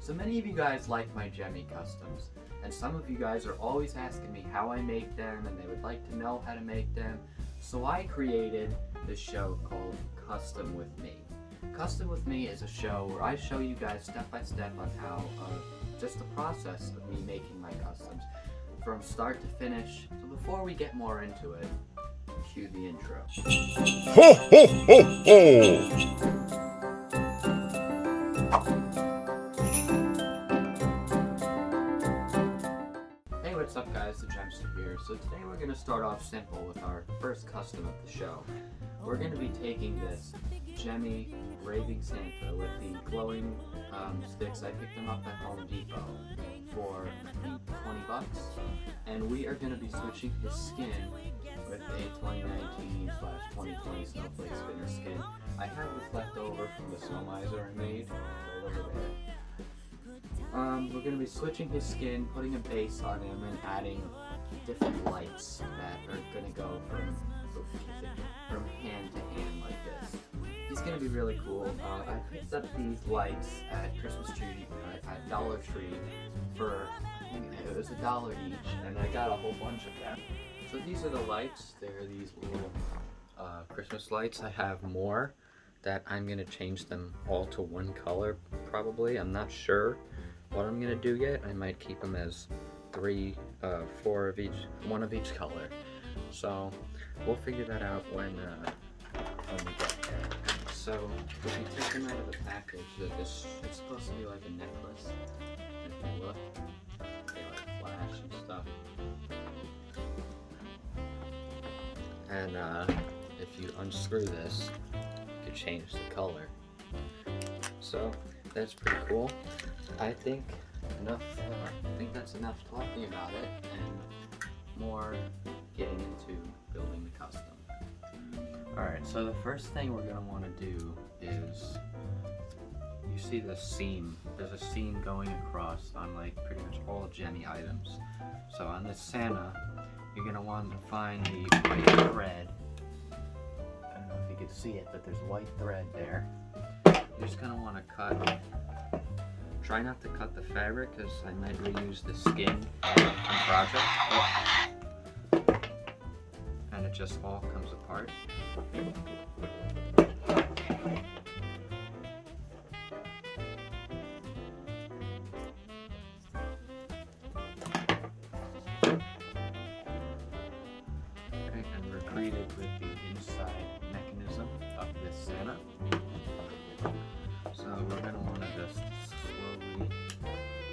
So many of you guys like my Gemmy customs, and some of you guys are always asking me how I make them, and they would like to know how to make them. So I created this show called Custom with Me. Custom with Me is a show where I show you guys step by step on how, just the process of me making my customs from start to finish. So before we get more into it, cue the intro. Ho, ho, ho, ho! Hey, what's up guys, the Gemster here. So today we're going to start off simple with our first custom of the show. We're going to be taking this Gemmy Raving Santa with the glowing sticks. I picked them up at Home Depot for I think $20, and we are going to be switching his skin with a 2019/2020 Snowflake spinner skin. I have this left over from the Snowman I made right over there. We're going to be switching his skin, putting a base on him, and adding different lights that are going to go from hand to hand like this. He's going to be really cool. I picked up these lights at Christmas tree, at Dollar Tree for, I think it was $1 each, and I got a whole bunch of them. So these are the lights. They're these little Christmas lights. I have more that I'm going to change them all to one color probably. I'm not sure what I'm going to do yet. I might keep them as 4 of each, one of each color. So we'll figure that out when we get there. So if you take them out of the package, it's supposed to be like a necklace. If you look, they like flash and stuff. And if you unscrew this, you can change the color. So that's pretty cool. I think that's enough talking about it, and more getting into building the custom. Alright, so the first thing we're going to want to do is, you see this seam. There's a seam going across on like pretty much all Gemmy items. So on this Santa, you're going to want to find the white thread. I don't know if you can see it, but there's white thread there. You're just going to want to cut. Try not to cut the fabric, because I might reuse the skin on project. Oh. And it just all comes apart. Okay, and we're greeted with the inside mechanism of this Santa. So we're going to want to just slowly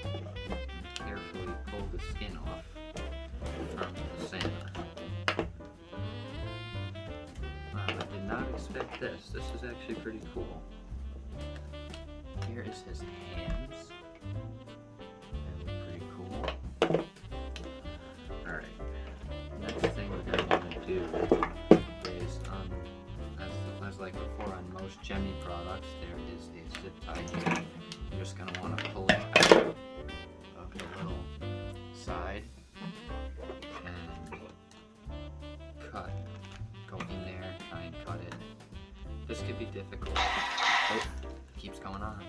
and carefully pull the skin off from the Santa. I did not expect this. This is actually pretty cool. Here is his hands. They look pretty cool. Alright. Next thing we're going to want to do is, as like before on most Gemmy products, there is a zip tie here. You're just going to want to pull it out of the little side and cut. Go in there, try and cut it. This could be difficult. Oh, it keeps going on.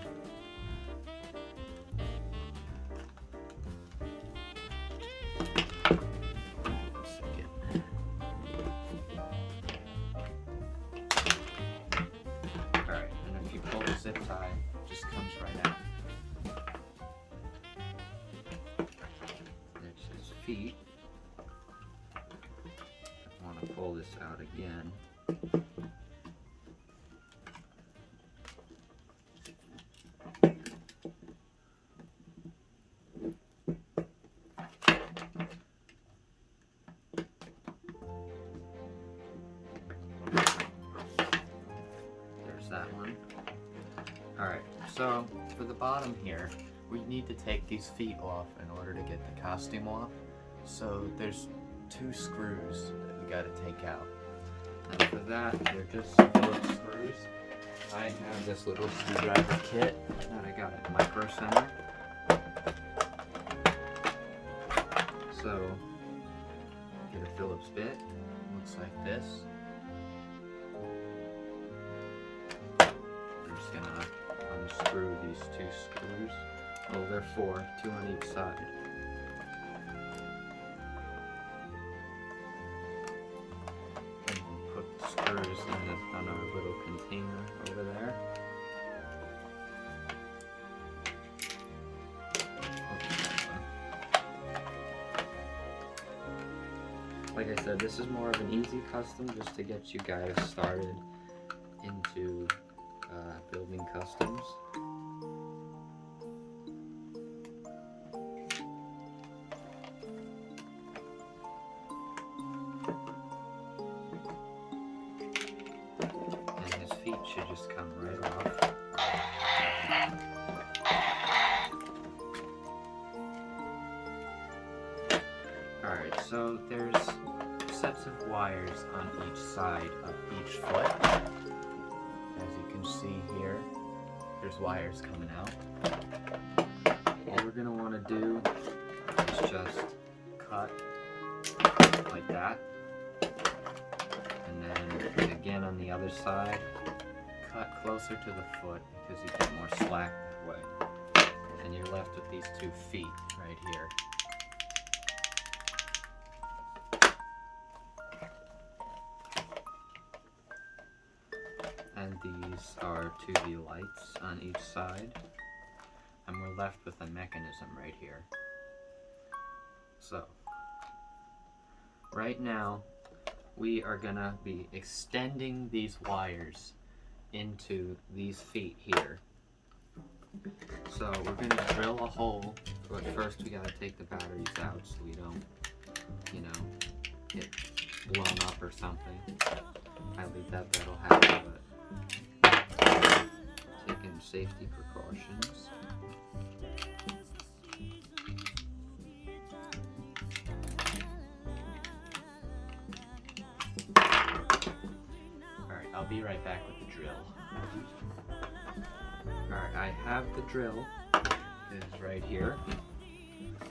Alright, and if you pull the zip tie, it just comes right out. There's his feet. I want to pull this out again. There's that one. Alright, so for the bottom here, we need to take these feet off in order to get the costume off. So there's 2 screws that we gotta take out. And for that, they're just Phillips screws. I have this little screwdriver kit that I got at Micro Center. So, get a Phillips bit. Looks like this. I'm just gonna unscrew these 2 screws. Well, there are 4, 2 on each side. And we'll put the screws on our little container over there. Like I said, this is more of an easy custom just to get you guys started into building customs. And his feet should just come right off. Alright, so there's sets of wires on each side of each foot. As you can see here, there's wires coming out. All we're going to want to do is just cut like that. And then again on the other side, cut closer to the foot because you get more slack that way. And you're left with these 2 feet right here. And these are 2V lights on each side, and we're left with a mechanism right here. So, right now, we are gonna be extending these wires into these feet here. So we're gonna drill a hole, but first we gotta take the batteries out so we don't, get blown up or something. I think that'll happen, but taking safety precautions. Alright, I'll be right back with the drill. Alright, I have the drill. It's right here.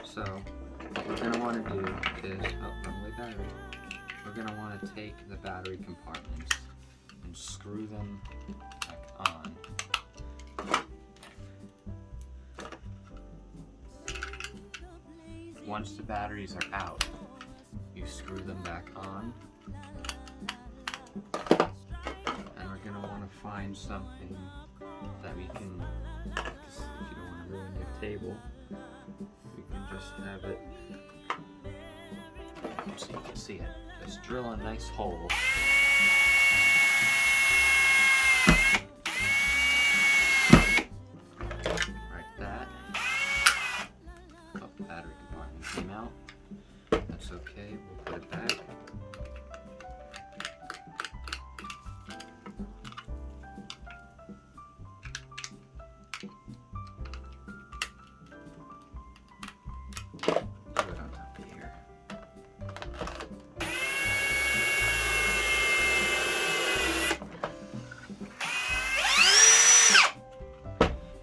So, what we're going to want to do is, runaway battery. We're going to want to take the battery compartments and screw them back on. Once the batteries are out, you screw them back on. And we're going to want to find something that we can, if you don't want to ruin your table, we can just have it, so you can see it. Just drill a nice hole. Like that. Oh, the battery compartment came out. That's okay, we'll put it back.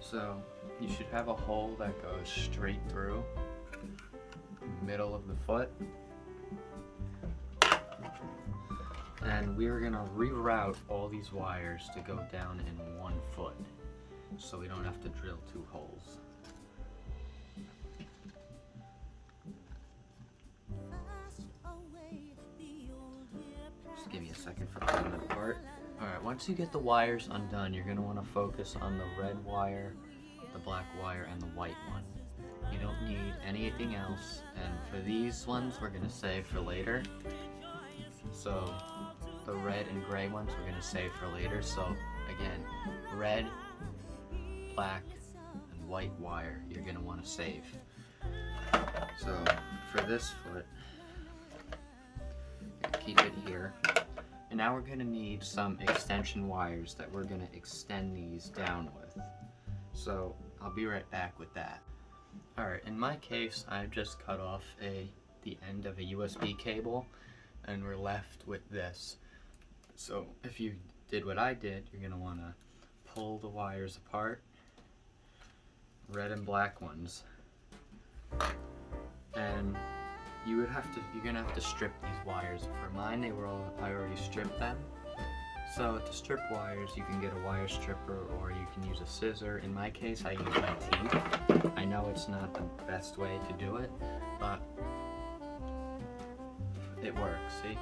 So you should have a hole that goes straight through the middle of the foot. And we're gonna reroute all these wires to go down in one foot so we don't have to drill 2 holes. Just give me a second for pulling it apart. Alright, once you get the wires undone, you're going to want to focus on the red wire, the black wire, and the white one. You don't need anything else, and for these ones we're going to save for later. So, the red and gray ones we're going to save for later. So, again, red, black, and white wire you're going to want to save. So, for this foot, keep it here. And now we're going to need some extension wires that we're going to extend these down with. So I'll be right back with that. Alright, in my case, I've just cut off the end of a USB cable, and we're left with this. So if you did what I did, you're going to want to pull the wires apart, red and black ones, and you're gonna have to strip these wires. For mine, I already stripped them. So to strip wires, you can get a wire stripper or you can use a scissor. In my case, I use my teeth. I know it's not the best way to do it, but it works, see?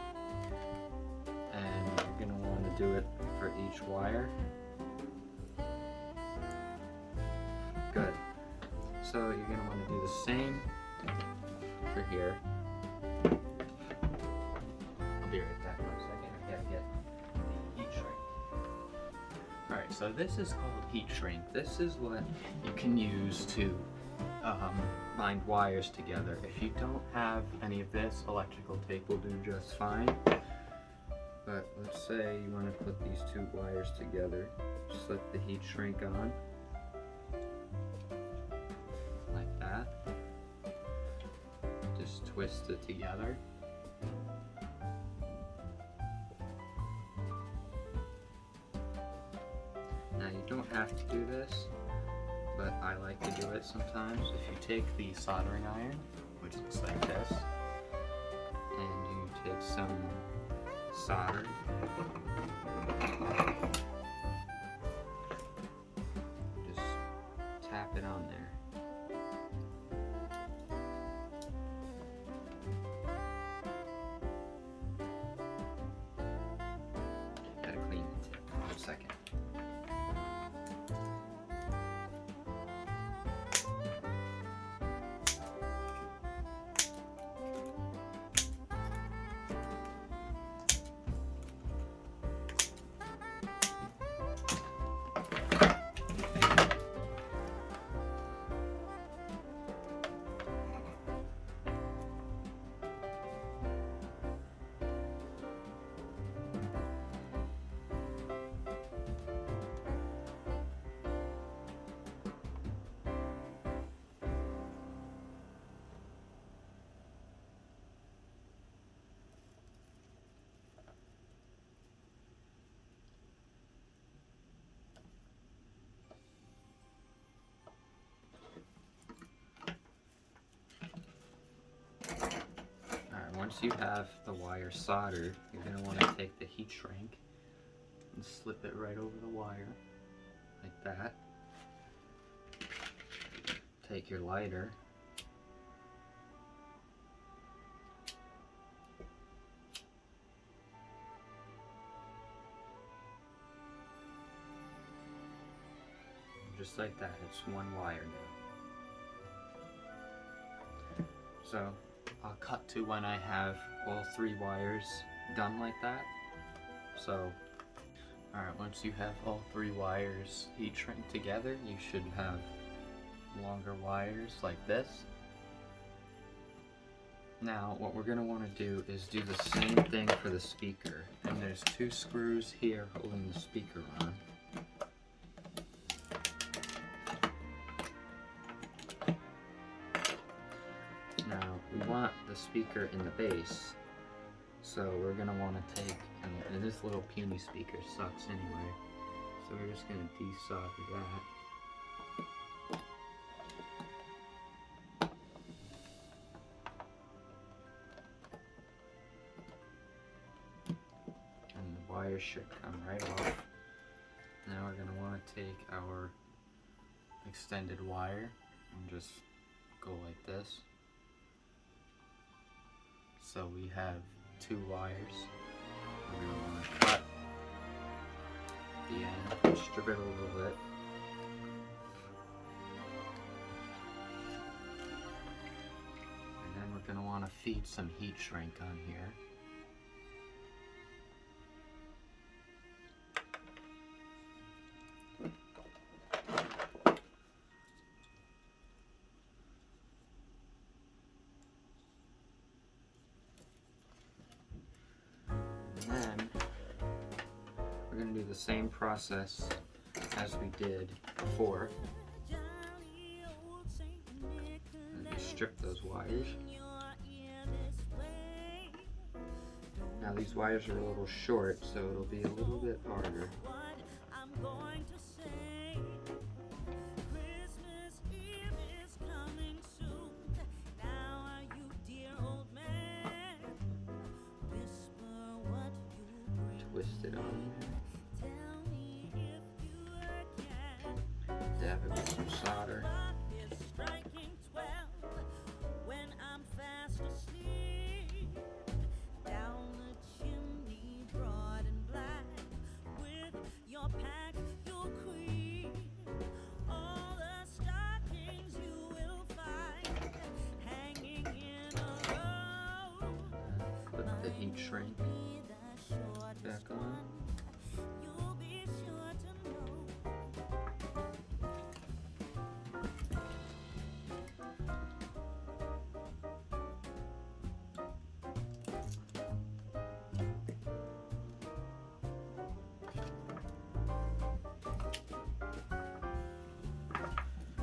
And you're going to want to do it for each wire. Good. So you're going to want to do the same for here. I'll be right back for a second. I gotta get the heat shrink. Alright, so this is called heat shrink. This is what you can use to bind wires together. If you don't have any of this, electrical tape will do just fine. But let's say you want to put these two wires together. Slip the heat shrink on. Like that. Just twist it together. Now you don't have to do this, but I like to do it sometimes. If you take the soldering iron, which looks like this, and you take some solder, just tap it on there. Gotta clean the tip for a second. Once you have the wire soldered, you're going to want to take the heat shrink and slip it right over the wire, like that. Take your lighter, just like that. It's one wire now. So I'll cut to when I have all three wires done like that. So, alright, once you have all three wires heat shrink together, you should have longer wires like this. Now, what we're going to want to do is do the same thing for the speaker. And there's two screws here holding the speaker on. Now, we want the speaker in the base, so we're going to want to take, and this little puny speaker sucks anyway, so we're just going to desolder that. And the wires should come right off. Now we're going to want to take our extended wire and just go like this. So we have two wires. We're going to want to cut the end, strip it a little bit. And then we're going to want to feed some heat shrink on here. Do the same process as we did before. And just strip those wires. Now these wires are a little short, so it'll be a little bit harder. Twist it on there. Dab it with some solder. heat shrink back on.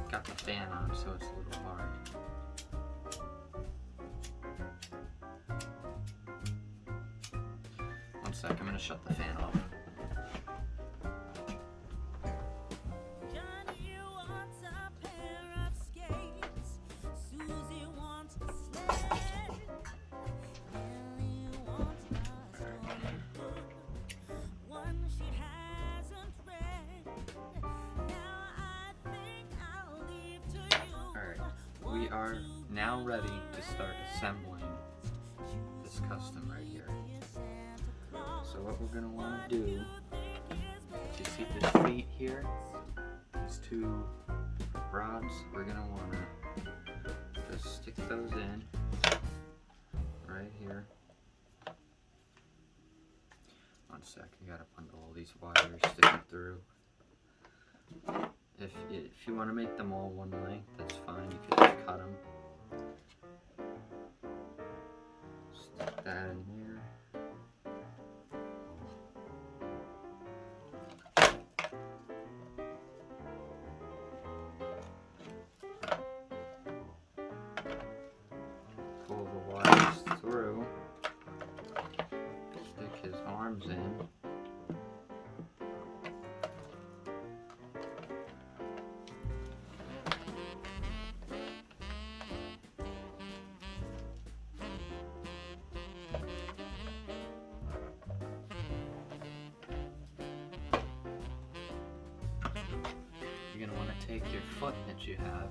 Got the fan on, so it's a little hard. One sec, I'm gonna shut the fan off. We are now ready to start assembling this custom right here. So what we're going to want to do, you see the feet here, these two rods, we're going to want to just stick those in right here. One sec, you got to bundle all these wires sticking through. If you want to make them all one length, that's fine. You can just cut them. Stick that in there. Pull the wires through. Stick his arms in. You're going to want to take your foot that you have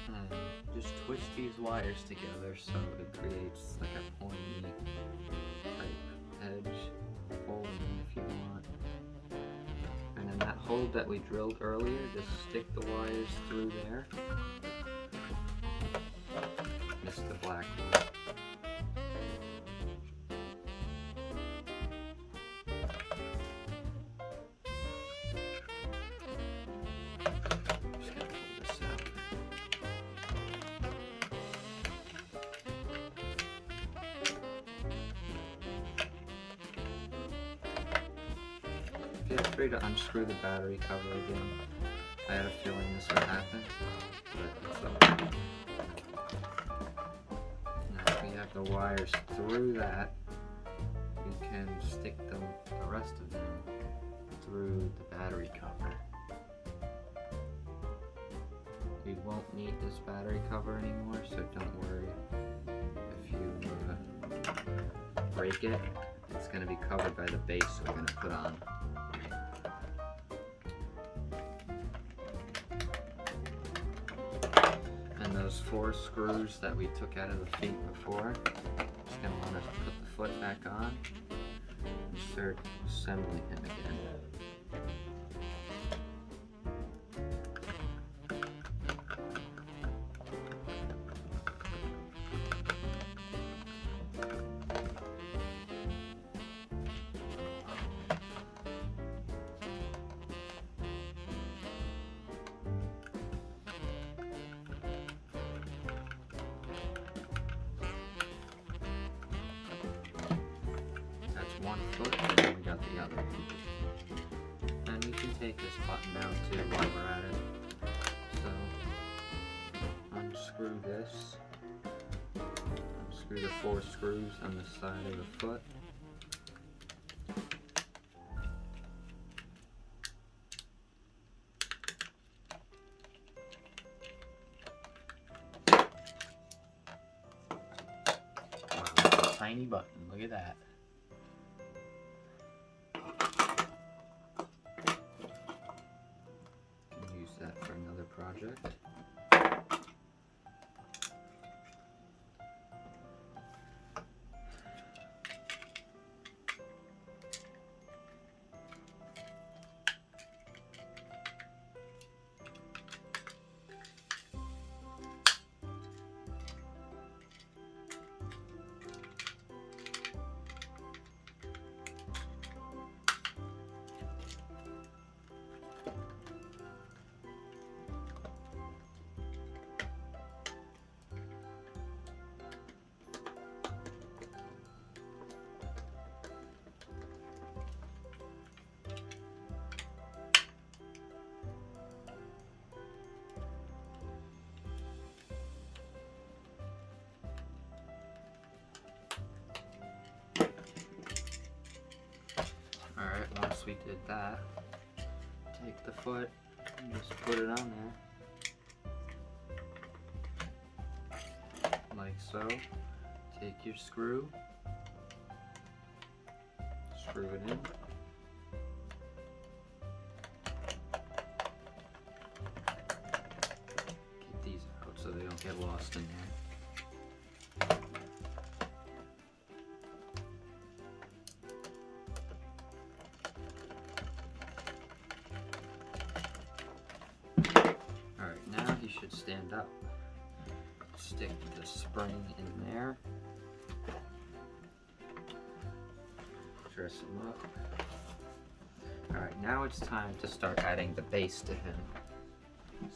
and just twist these wires together so it creates like a pointy type edge folding if you want. And then that hole that we drilled earlier, just stick the wires through there. Missed the black one. Feel free to unscrew the battery cover again. I had a feeling this would happen, but it's okay. Now if we have the wires through that, we can stick the rest of them through the battery cover. We won't need this battery cover anymore, so don't worry. If you break it, it's going to be covered by the base we're going to put on. Those 4 screws that we took out of the feet before, just going to want to put the foot back on and start assembling him again. One foot, and then we got the other. And we can take this button out too while we're at it. So, unscrew this. Unscrew the 4 screws on the side of the foot. Wow, that's a tiny button, look at that. That for another project. once we did that, take the foot and just put it on there. Like so. Take your screw, screw it in. Keep these out so they don't get lost in there. Alright, now he should stand up. Stick the spring in there. Dress him up. Alright, now it's time to start adding the base to him.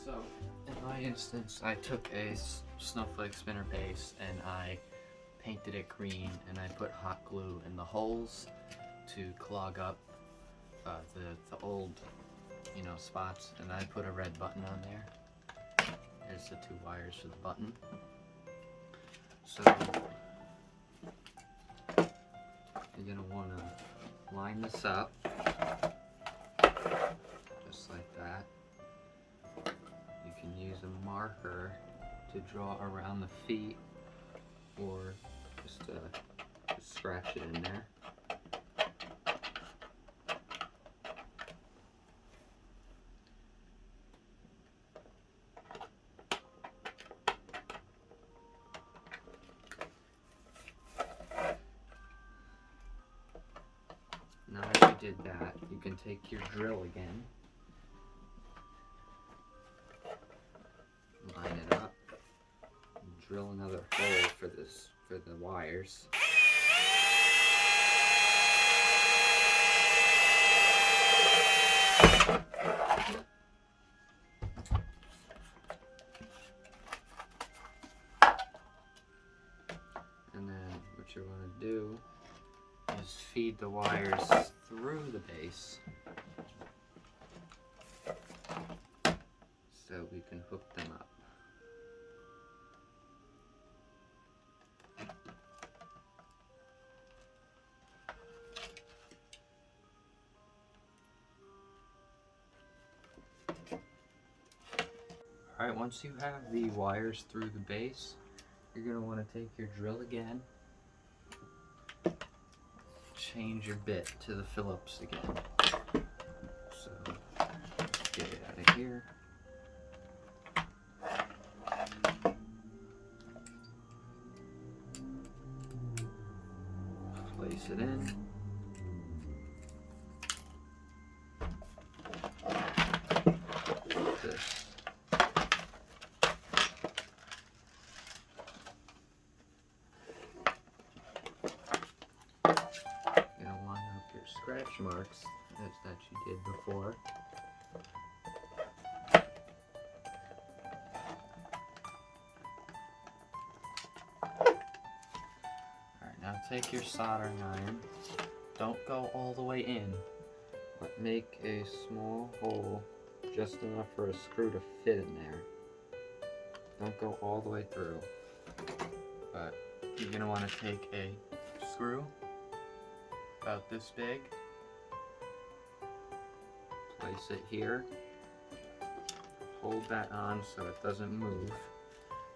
So, in my instance, I took a Snowflake spinner base and I painted it green and I put hot glue in the holes to clog up the old, spots, and I put a red button on there. There's the two wires for the button. So you're going to want to line this up just like that. You can use a marker to draw around the feet or just scratch it in there. Now that you did that, you can take your drill again, line it up, and drill another hole for the wires. And then what you're going to do is feed the wires through the base so we can hook them up. Alright, once you have the wires through the base, you're going to want to take your drill again, change your bit to the Phillips again. So, get it out of here. Place it in. Like this. Scratch marks that you did before. Alright, now take your soldering iron. Don't go all the way in, but make a small hole just enough for a screw to fit in there. Don't go all the way through, but you're going to want to take a screw about this big, place it here, hold that on so it doesn't move,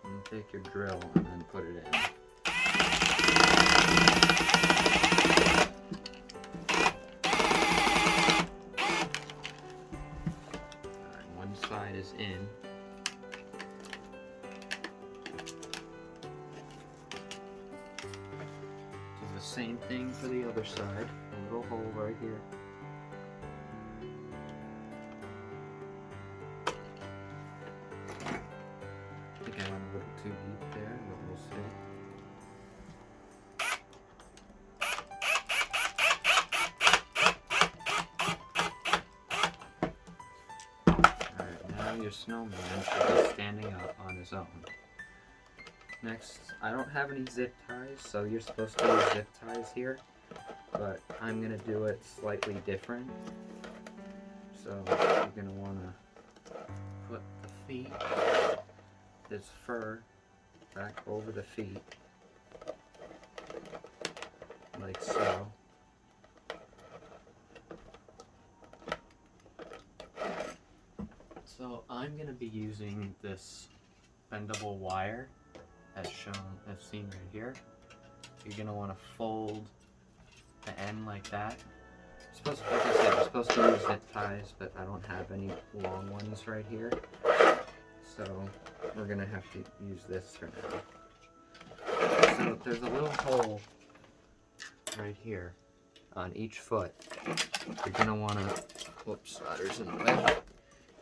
and take your drill and then put it in. Alright, one side is in. Same thing for the other side. A little hole right here. I think I went a little too deep there, but we'll see. Alright, now your snowman should be standing up on his own. Next, I don't have any zip ties, so you're supposed to use zip ties here, but I'm going to do it slightly different. So you're going to want to put the feet, this fur, back over the feet, like so. So I'm going to be using this bendable wire as seen right here. You're going to want to fold the end like that. Like I said, you're supposed to use zip ties, but I don't have any long ones right here. So we're going to have to use this for now. So there's a little hole right here on each foot. You're going to want to, whoops, solder's in the way.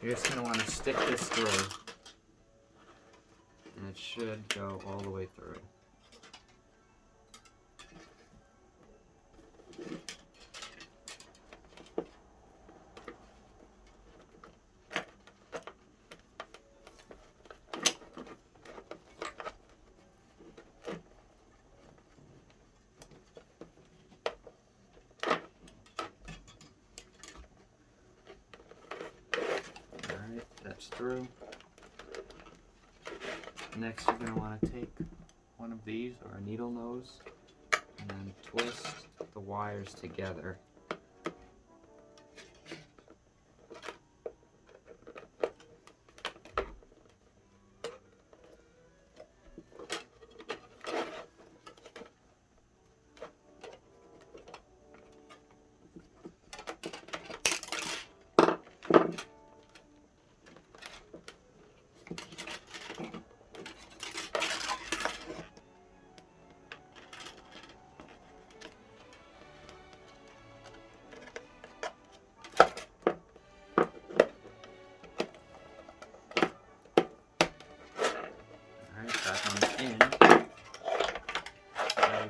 You're just going to want to stick this through, and it should go all the way through. That's through. Next, you're going to want to take one of these, or a needle nose, and then twist the wires together.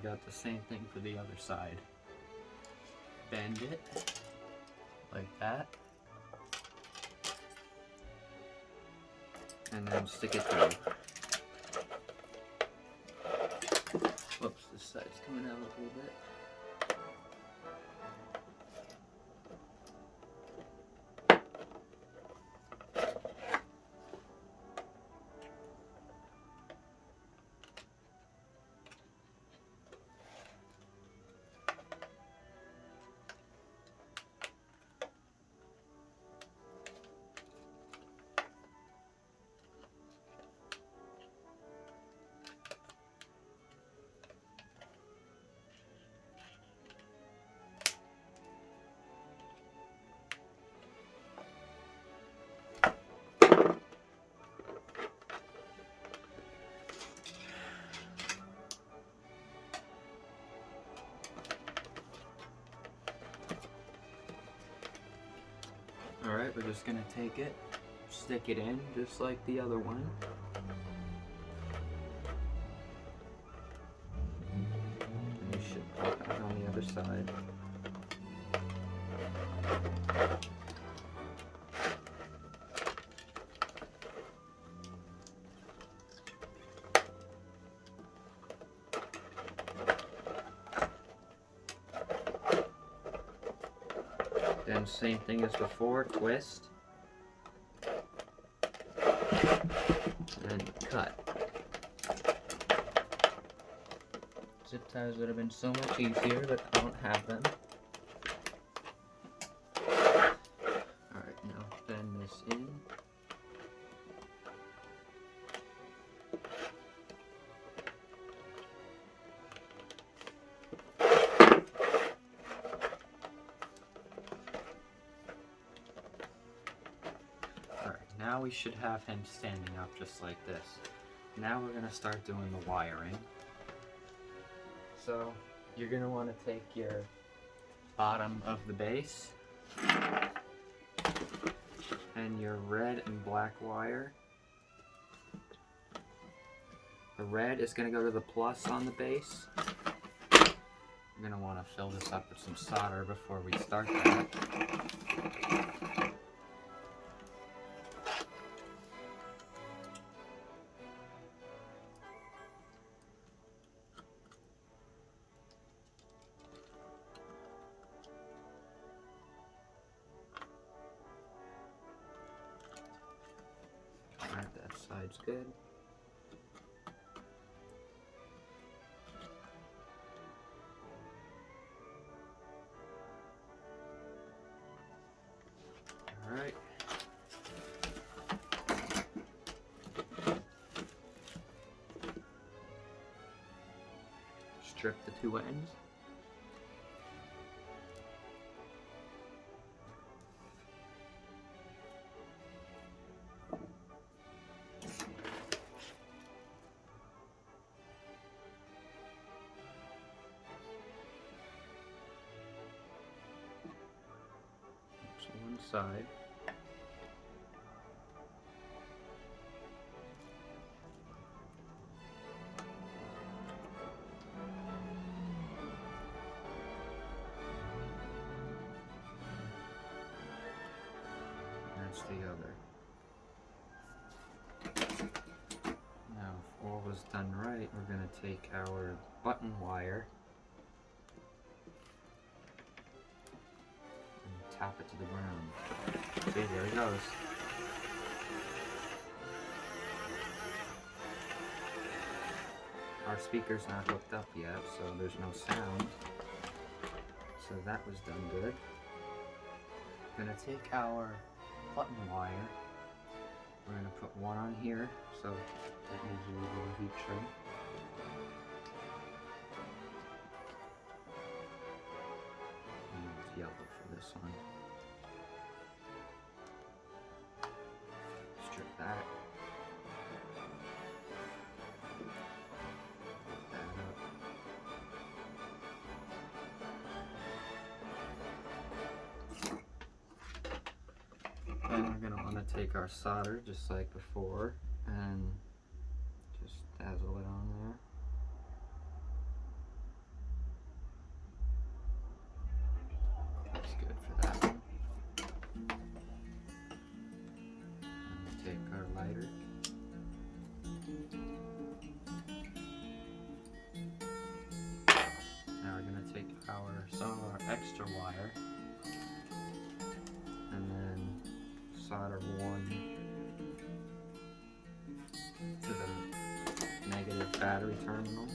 Got the same thing for the other side. Bend it like that, and then stick it through. Whoops, this side's coming out a little bit. Alright, we're just going to take it, stick it in just like the other one. And you should pop it on the other side. Then same thing as before, twist, and cut. Zip ties would have been so much easier, but I don't have them. Alright, now bend this in. Now we should have him standing up just like this. Now we're going to start doing the wiring. So you're going to want to take your bottom of the base and your red and black wire. The red is going to go to the plus on the base. You're going to want to fill this up with some solder before we start that. Alright, that side's good. Alright. strip the two ends. So one side. That's the other. Now, if all was done right, we're going to take our button wire and tap it to the ground. See, there it goes. Our speaker's not hooked up yet, so there's no sound. So that was done good. We're going to take our button wire. We're going to put one on here, so that gives you a little heat shrink. And it's yellow for this one. Strip that. Put that up. Then we're going to want to take our solder, just like before, and just dazzle it on there. That's good for that one. And take our lighter. Now we're going to take some of our extra wire and then solder one to the negative battery terminal.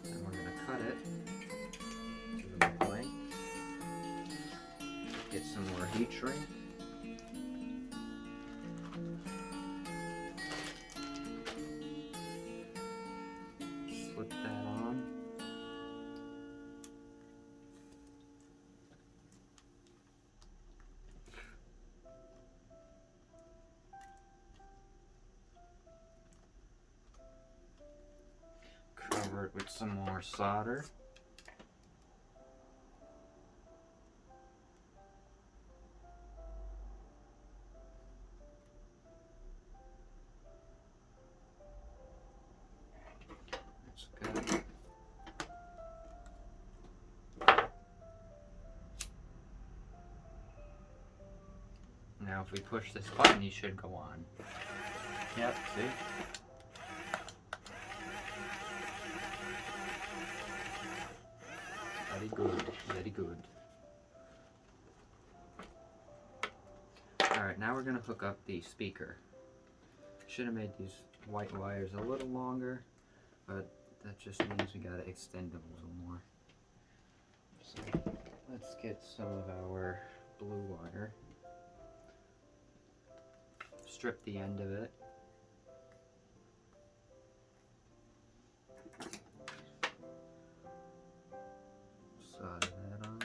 And we're going to cut it to the length. Get some more heat shrink. Slip that on. Cover it with some more solder. That's good. Now if we push this button, he should go on. Yep, see? Very good, very good. Alright, now we're going to hook up the speaker. Should have made these white wires a little longer, but that just means we got to extend them a little more. So let's get some of our blue wire. Strip the end of it. Solder that on.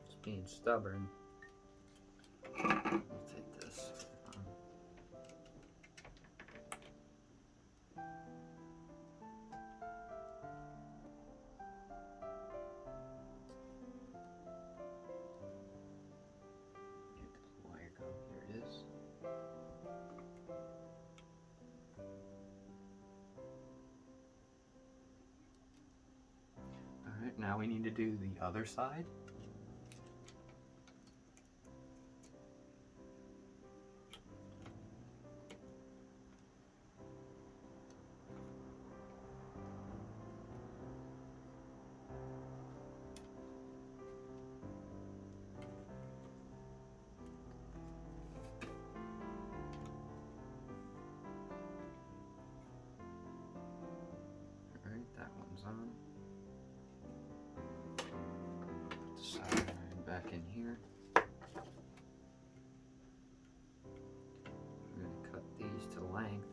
Just being stubborn. I'll take this. Alright, now we need to do the other side. back in here. We're going to cut these to length.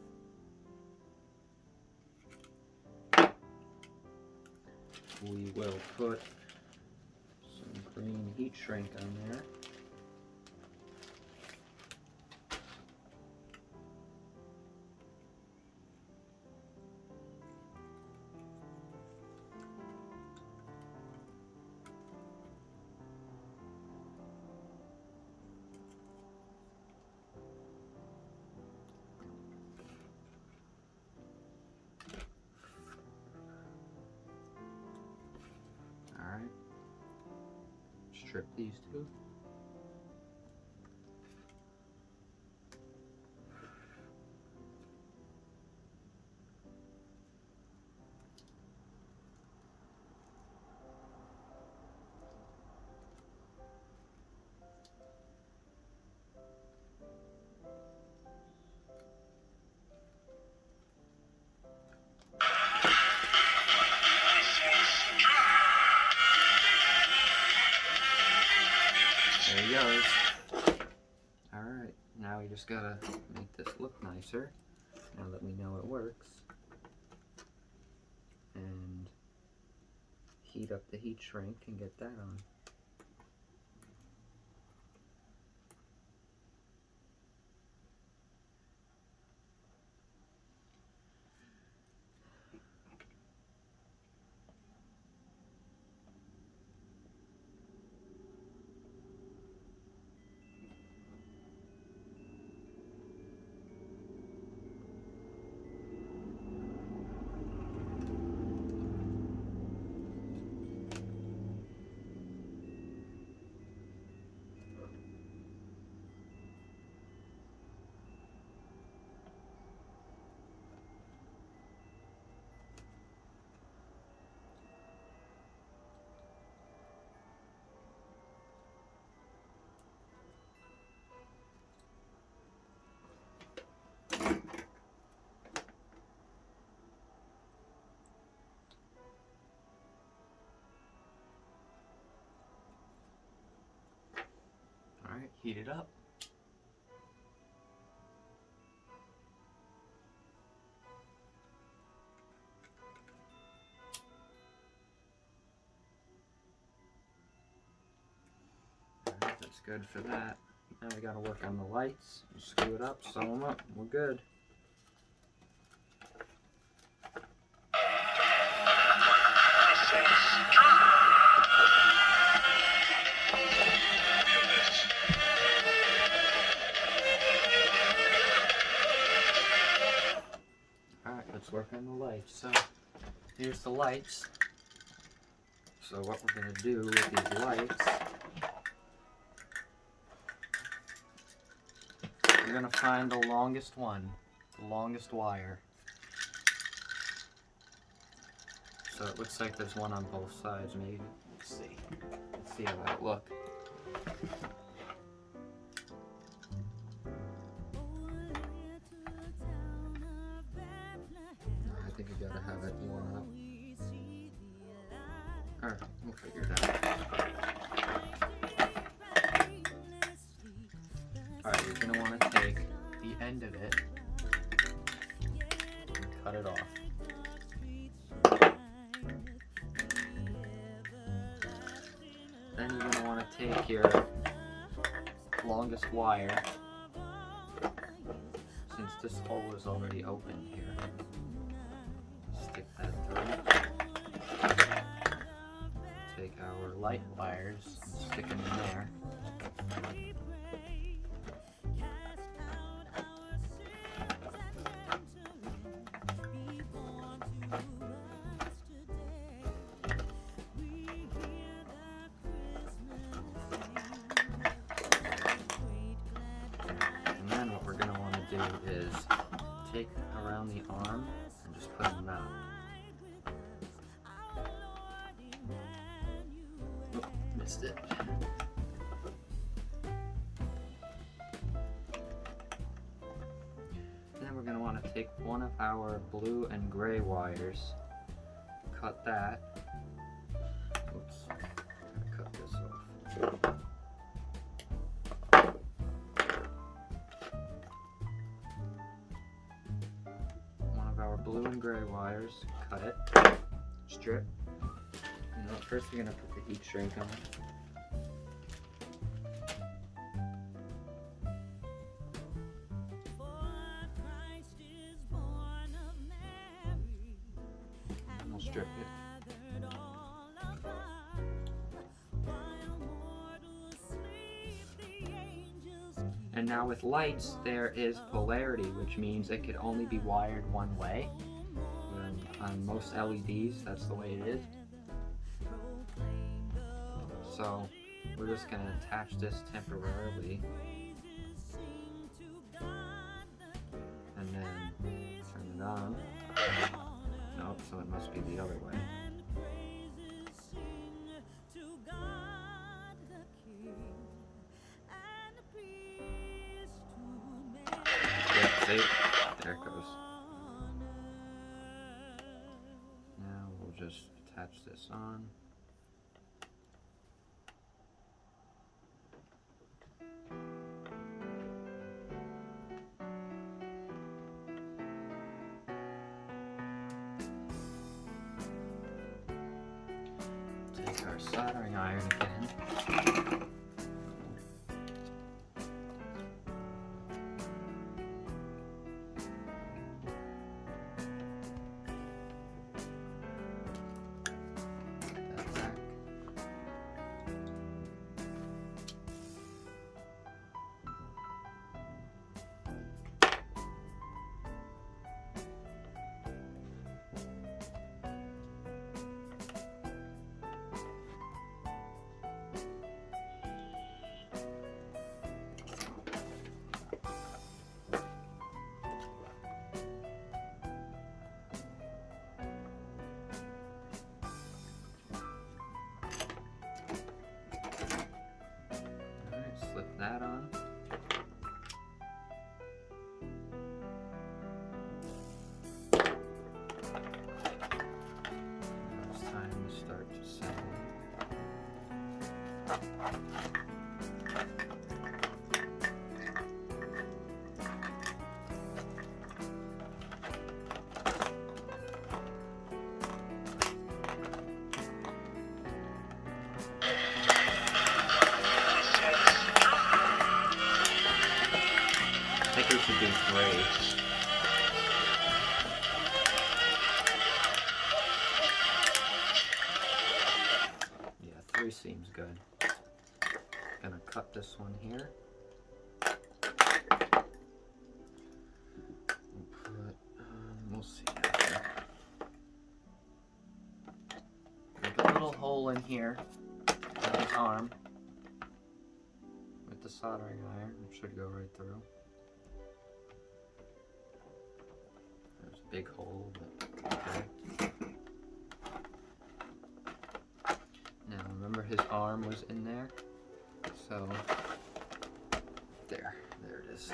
We will put some green heat shrink on there. Alright, strip these two. There he goes. Alright, now we just gotta make this look nicer now that we know it works. And heat up the heat shrink and get that on. Alright, heat it up. Alright, that's good for that. Now we gotta work on the lights. Screw it up, sew them up, we're good. Alright, let's work on the lights. So, here's the lights. So what we're gonna do with these lights, we're gonna find the longest one, the longest wire. So it looks like there's one on both sides, maybe. Let's see how that look. I think you gotta have it worn up. Alright, we'll figure it out. Alright, you're gonna want to take the end of it and cut it off. Then you're gonna want to take your longest wire, since this hole is already open here. Stick that through. Take our light wires and stick them in there. And then what we're going to want to do is take around the arm and just put them out. Missed it. Then we're going to want to take one of our blue and gray wires, cut that. Oops, gotta cut this off. 1 gray wires, cut it, strip. You know, first we're gonna put the heat shrink on. And we'll strip it. And now with lights, there is polarity, which means it could only be wired one way. And on most LEDs, that's the way it is. So we're just going to attach this temporarily. And then turn it on. Nope, so it must be the other way. See? There it goes. Now we'll just attach this on. Take our soldering iron again. Slip that on. Now it's time to start to assemble. I think we should do 3. Yeah, 3 seems good. Gonna cut this one here. We'll see after. Make a little hole in here on his arm with the soldering iron. It should go right through. There's a big hole, but okay. Now remember his arm was in there, so there it is.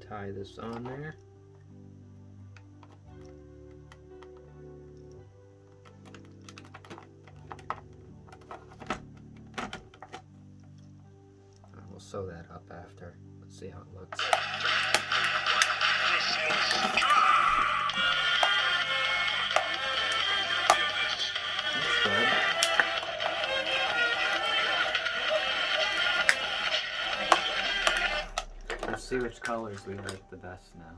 Tie this on there. We'll sew that up after. Let's see how it looks. That's good. Let's see which colors we like the best now.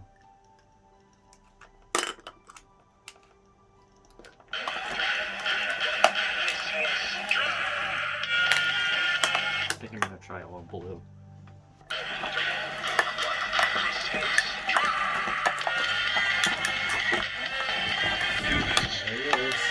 I think I'm gonna try all blue. There it is.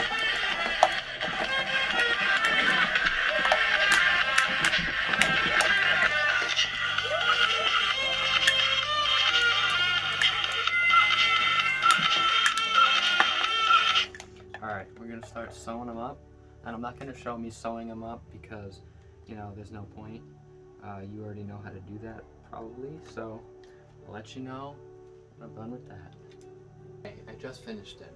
start sewing them up. And I'm not going to show me sewing them up because, you know, there's no point. You already know how to do that probably, so I'll let you know when I'm done with that. Okay, I just finished it,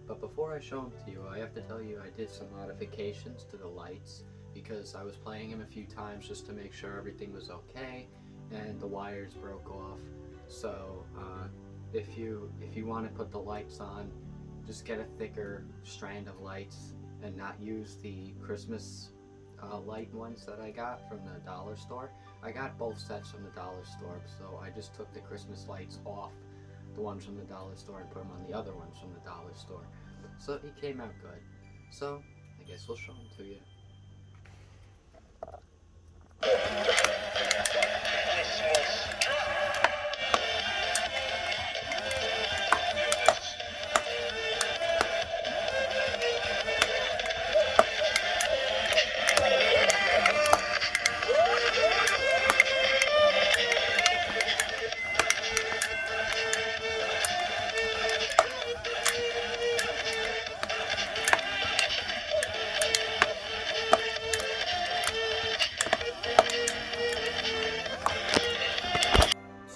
but before I show them to you, I have to tell you I did some modifications to the lights because I was playing them a few times just to make sure everything was okay, and the wires broke off. So if you want to put the lights on, just get a thicker strand of lights and not use the Christmas light ones that I got from the dollar store. I got both sets from the dollar store, so I just took the Christmas lights off the ones from the dollar store and put them on the other ones from the dollar store. So it came out good. So I guess we'll show them to you.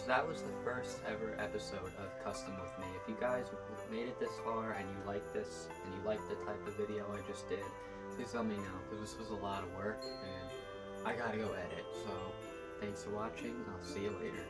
That was the first ever episode of Custom with me. If you guys made it this far and you like this and you like the type of video I just did, please let me know because this was a lot of work and I gotta go edit. So thanks for watching. I'll see you later.